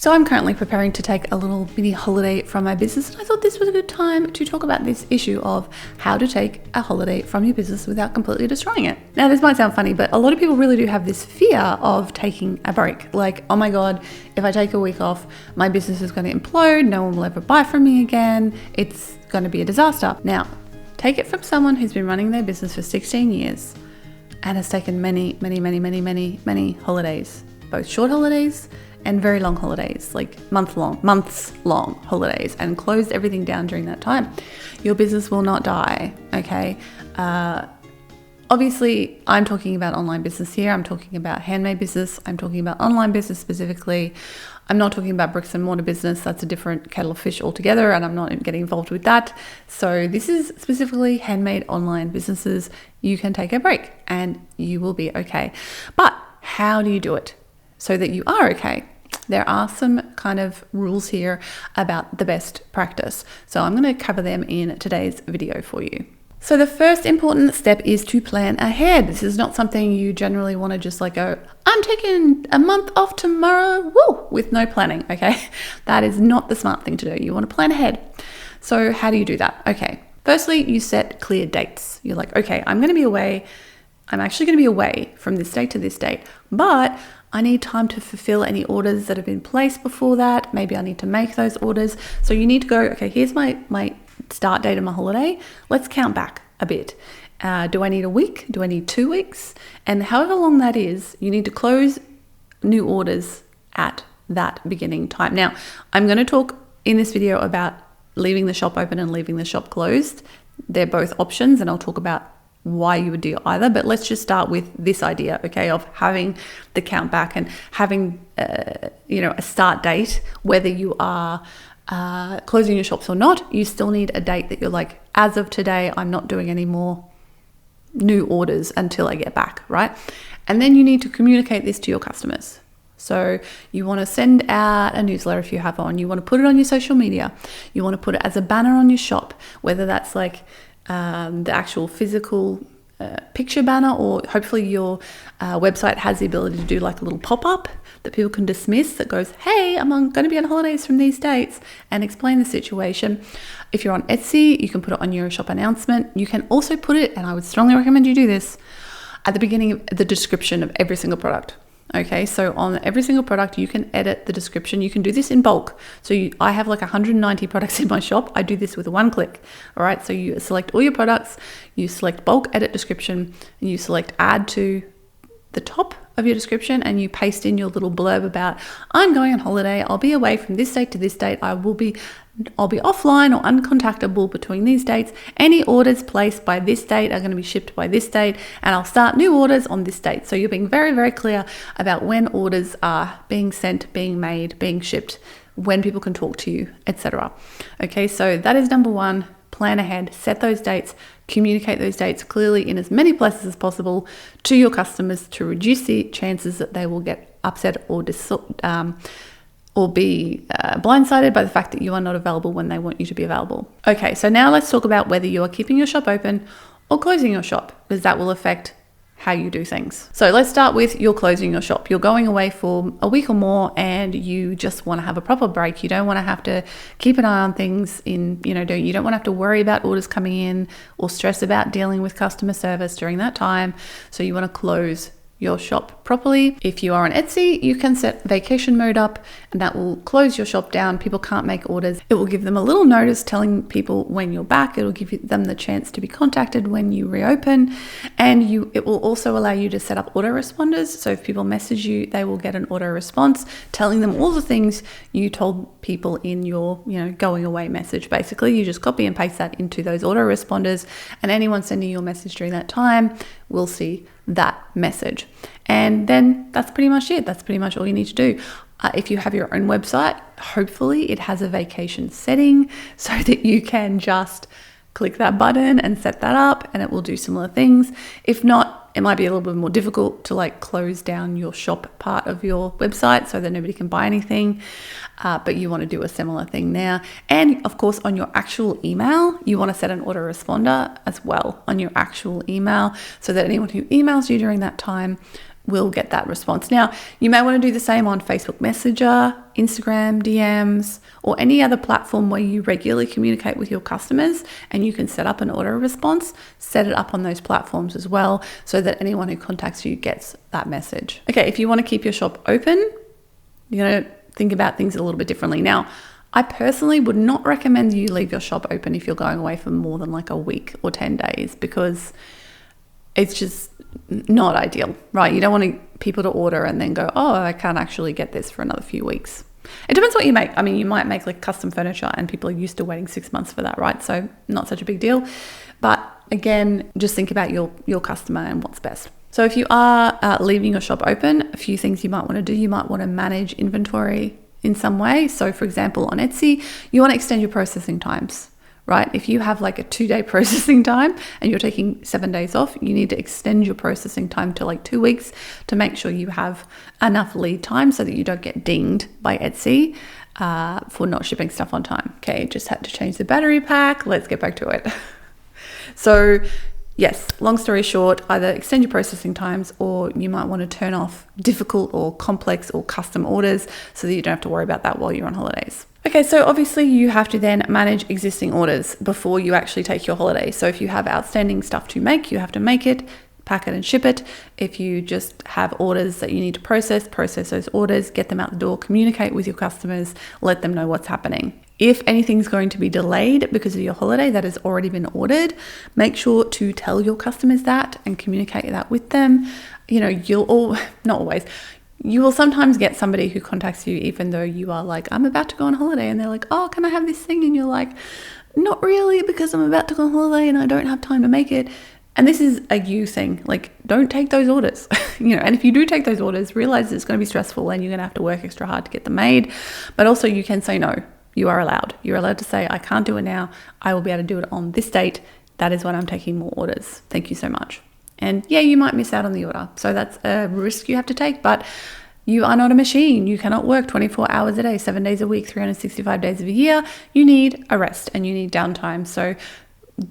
So I'm currently preparing to take a little mini holiday from my business, and I thought this was a good time to talk about this issue of how to take a holiday from your business without completely destroying it. Now, this might sound funny, but a lot of people really do have this fear of taking a break. Like, oh my God, if I take a week off, my business is going to implode, no one will ever buy from me again, it's going to be a disaster. Now, take it from someone who's been running their business for 16 years and has taken many holidays, both short holidays and very long holidays, like months long holidays, and closed everything down during that time. Your business will not die, okay? Obviously, I'm talking about online business here. I'm talking about handmade business. I'm talking about online business specifically. I'm not talking about bricks and mortar business. That's a different kettle of fish altogether, and I'm not getting involved with that. So this is specifically handmade online businesses. You can take a break and you will be okay. But how do you do it so that you are okay? There are some kind of rules here about the best practice. So I'm going to cover them in today's video for you. So the first important step is to plan ahead. This is not something you generally want to just like go, I'm taking a month off tomorrow, woo, with no planning, okay? That is not the smart thing to do. You want to plan ahead. So how do you do that? Okay, firstly, you set clear dates. You're like, okay, I'm actually going to be away from this date to this date, but I need time to fulfill any orders that have been placed before that. Maybe I need to make those orders. So you need to go, okay, here's my start date of my holiday. Let's count back a bit. Do I need a week? Do I need 2 weeks? And however long that is, you need to close new orders at that beginning time. Now, I'm going to talk in this video about leaving the shop open and leaving the shop closed. They're both options, and I'll talk about why you would do either, but let's just start with this idea, okay, of having the count back and having a start date. Whether you are closing your shops or not, you still need a date that you're like, as of today, I'm not doing any more new orders until I get back, right? And then you need to communicate this to your customers. So you want to send out a newsletter if you have one. You want to put it on your social media. You want to put it as a banner on your shop, whether that's like the actual physical picture banner, or hopefully your website has the ability to do like a little pop-up that people can dismiss that goes, hey, I'm going to be on holidays from these dates, and explain the situation. If you're on Etsy, you can put it on your shop announcement. You can also put it, and I would strongly recommend you do this, at the beginning of the description of every single product. Okay, so on every single product, you can edit the description. You can do this in bulk. So I have like 190 products in my shop. I do this with one click. All right, so you select all your products, you select bulk edit description, and you select add to the top of your description, and you paste in your little blurb about, I'm going on holiday, I'll be away from this date to this date, I'll be offline or uncontactable between these dates. Any orders placed by this date are going to be shipped by this date, and I'll start new orders on this date. So you're being very, very clear about when orders are being sent, being made, being shipped, when people can talk to you, etc. Okay, so that is number one. Plan ahead, set those dates, communicate those dates clearly in as many places as possible to your customers to reduce the chances that they will get upset or be blindsided by the fact that you are not available when they want you to be available. Okay, so now let's talk about whether you are keeping your shop open or closing your shop, because that will affect how you do things. So let's start with you're closing your shop. You're going away for a week or more, and you just want to have a proper break. You don't want to have to keep an eye on things you don't want to have to worry about orders coming in or stress about dealing with customer service during that time. So you want to close your shop properly. If you are on Etsy, you can set vacation mode up, and that will close your shop down. People can't make orders. It will give them a little notice telling people when you're back. It'll give them the chance to be contacted when you reopen, and it will also allow you to set up autoresponders. So if people message you, they will get an auto response telling them all the things you told people in your going away message. Basically, you just copy and paste that into those autoresponders, and anyone sending you a message during that time will see that message. And then that's pretty much it. That's pretty much all you need to do. If you have your own website, hopefully it has a vacation setting so that you can just click that button and set that up, and it will do similar things. If not, it might be a little bit more difficult to like close down your shop part of your website so that nobody can buy anything. But you want to do a similar thing now. And of course, on your actual email, you want to set an autoresponder as well on your actual email so that anyone who emails you during that time will get that response. Now, you may want to do the same on Facebook Messenger, Instagram, DMs, or any other platform where you regularly communicate with your customers, and you can set up an auto response, set it up on those platforms as well, so that anyone who contacts you gets that message. Okay, if you want to keep your shop open, you're going to think about things a little bit differently. Now, I personally would not recommend you leave your shop open if you're going away for more than like a week or 10 days, because it's just not ideal, right? You don't want people to order and then go, oh, I can't actually get this for another few weeks. It depends what you make. I mean, you might make like custom furniture and people are used to waiting 6 months for that, right? So not such a big deal. But again, just think about your customer and what's best. So if you are leaving your shop open, a few things you might want to do. You might want to manage inventory in some way. So for example, on Etsy, you want to extend your processing times, right? If you have like a 2-day processing time and you're taking 7 days off, you need to extend your processing time to like 2 weeks to make sure you have enough lead time so that you don't get dinged by Etsy for not shipping stuff on time. Okay, just had to change the battery pack. Let's get back to it. So yes, long story short, either extend your processing times, or you might want to turn off difficult or complex or custom orders so that you don't have to worry about that while you're on holidays. Okay, so obviously you have to then manage existing orders before you actually take your holiday. So if you have outstanding stuff to make, you have to make it, pack it and ship it. If you just have orders that you need to process those orders, get them out the door, communicate with your customers, let them know what's happening. If anything's going to be delayed because of your holiday that has already been ordered, make sure to tell your customers that and communicate that with them. You know, you will sometimes get somebody who contacts you even though you are like, I'm about to go on holiday, and they're like, oh, can I have this thing? And you're like, not really, because I'm about to go on holiday and I don't have time to make it. And this is a you thing. Like, don't take those orders. And if you do take those orders, realize it's going to be stressful and you're going to have to work extra hard to get them made. But also you can say no. You are allowed. You're allowed to say, I can't do it now. I will be able to do it on this date. That is when I'm taking more orders. Thank you so much. And yeah, you might miss out on the order. So that's a risk you have to take, but you are not a machine. You cannot work 24 hours a day, 7 days a week, 365 days of a year. You need a rest and you need downtime. So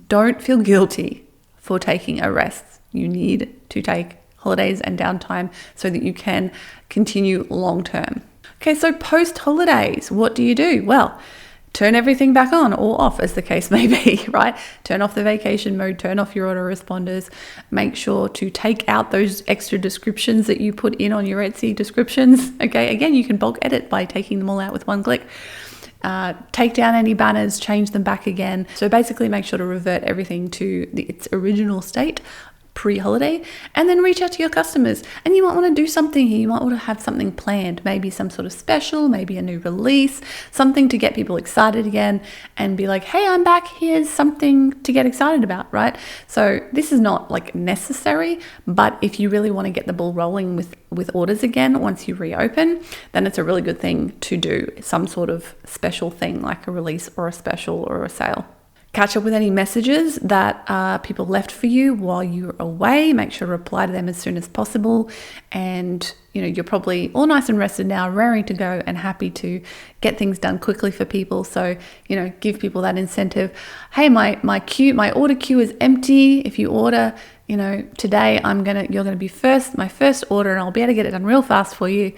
don't feel guilty for taking a rest. You need to take holidays and downtime so that you can continue long term. Okay, so post holidays, what do you do? Well, turn everything back on or off, as the case may be, right? Turn off the vacation mode, turn off your autoresponders. Make sure to take out those extra descriptions that you put in on your Etsy descriptions. Okay, again, you can bulk edit by taking them all out with one click. Take down any banners, change them back again. So basically make sure to revert everything to its original state pre-holiday, and then reach out to your customers. And you might want to do something here. You might want to have something planned, maybe some sort of special, maybe a new release, something to get people excited again and be like, hey, I'm back. Here's something to get excited about, right? So this is not like necessary, but if you really want to get the ball rolling with orders again once you reopen, then it's a really good thing to do some sort of special thing like a release or a special or a sale. Catch up with any messages that people left for you while you're away. Make sure to reply to them as soon as possible. And you're probably all nice and rested now, raring to go and happy to get things done quickly for people. So, give people that incentive. Hey, my order queue is empty. If you order, today you're gonna be my first order, and I'll be able to get it done real fast for you.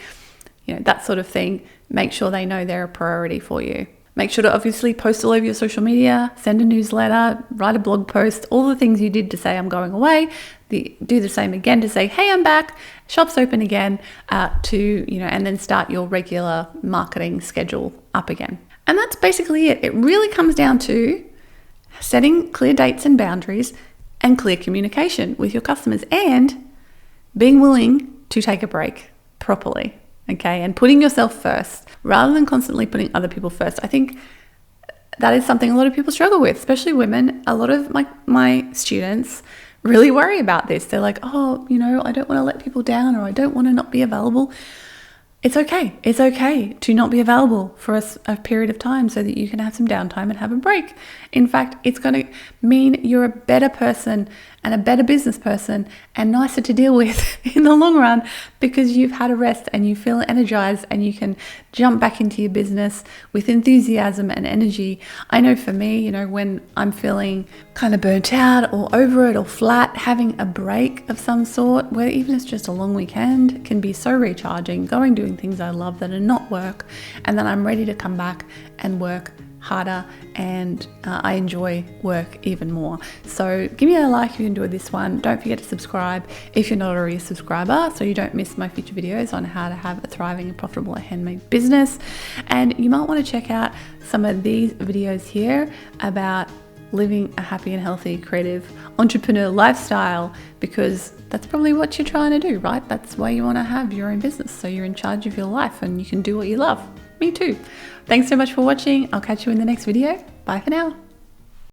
That sort of thing. Make sure they know they're a priority for you. Make sure to obviously post all over your social media, send a newsletter, write a blog post, all the things you did to say I'm going away. Do the same again to say, hey, I'm back, shop's open again, and then start your regular marketing schedule up again. And that's basically it. It really comes down to setting clear dates and boundaries and clear communication with your customers and being willing to take a break properly. Okay, and putting yourself first rather than constantly putting other people first. I think that is something a lot of people struggle with, especially women. A lot of my students really worry about this. They're like, oh, I don't want to let people down, or I don't want to not be available. it's okay. It's okay to not be available for a period of time so that you can have some downtime and have a break. In fact, it's going to mean you're a better person and a better business person and nicer to deal with in the long run, because you've had a rest and you feel energized and you can jump back into your business with enthusiasm and energy. I know for me, you know, when I'm feeling kind of burnt out or over it or flat, having a break of some sort, where even it's just a long weekend, can be so recharging, doing things I love that are not work, and then I'm ready to come back and work harder, and I enjoy work even more. So give me a like if you enjoyed this one. Don't forget to subscribe if you're not already a subscriber, so you don't miss my future videos on how to have a thriving and profitable handmade business. And you might want to check out some of these videos here about living a happy and healthy creative entrepreneur lifestyle, because that's probably what you're trying to do, right? That's why you want to have your own business, so you're in charge of your life and you can do what you love. Me too. Thanks so much for watching. I'll catch you in the next video. Bye for now.